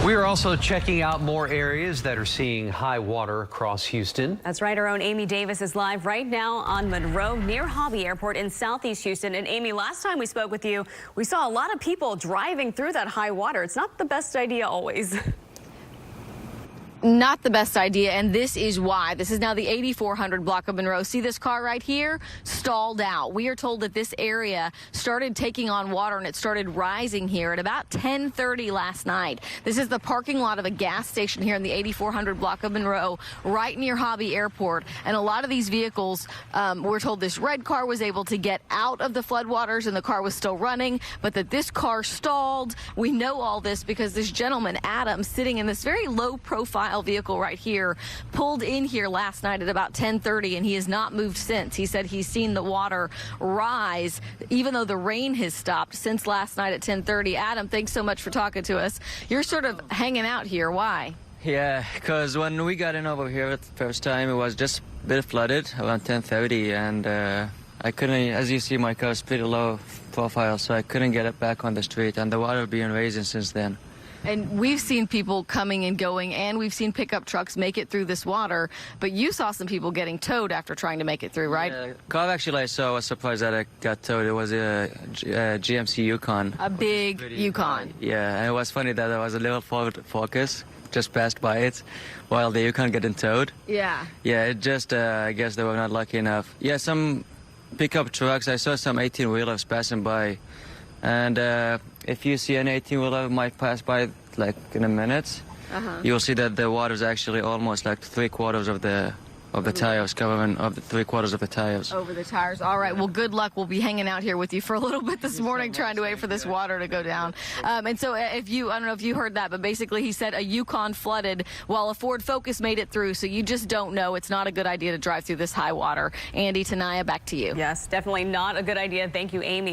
We are also checking out more areas that are seeing high water across Houston. That's right. Our own Amy Davis is live right now on Monroe near Hobby Airport in Southeast Houston. And Amy, last time we spoke with you, we saw a lot of people driving through that high water. It's not the best idea always. Not the best idea, and this is why. This is now the 8400 block of Monroe. See this car right here? Stalled out. We are told that this area started taking on water, and it started rising here at about 10:30 last night. This is the parking lot of a gas station here in the 8400 block of Monroe, right near Hobby Airport. And a lot of these vehicles, we're told this red car was able to get out of the floodwaters, and the car was still running, but that this car stalled. We know all this because this gentleman, Adam, sitting in this very low-profile vehicle right here, pulled in here last night at about 10:30, and he has not moved since. He said he's seen the water rise, even though the rain has stopped since last night at 10:30. Adam, thanks so much for talking to us. You're sort of hanging out here. Why? Yeah, because when we got in over here the first time, it was just a bit flooded around 10:30, and I couldn't, as you see, my car is pretty low profile, so I couldn't get it back on the street, and the water being raising since then. And we've seen people coming and going, and we've seen pickup trucks make it through this water, but you saw some people getting towed after trying to make it through, right? Yeah, car actually I saw, I was surprised that I got towed. It was a GMC Yukon. A big Yukon. Yeah, and it was funny that there was a little Ford Focus just passed by it while the Yukon getting towed. Yeah. Yeah, it just, I guess they were not lucky enough. Yeah, some pickup trucks, I saw some 18-wheelers passing by. And if you see an 18-wheeler might pass by like in a minute, you'll see that the water is actually almost like 3/4 of the tires, covering of the 3/4 of the tires. Over the tires. All right. Well, good luck. We'll be hanging out here with you for a little bit this morning, trying to wait for this water to go down. And so if you, I don't know if you heard that, but basically he said a Yukon flooded while a Ford Focus made it through. So you just don't know. It's not a good idea to drive through this high water. Andy, Tanaya, back to you. Yes, definitely not a good idea. Thank you, Amy.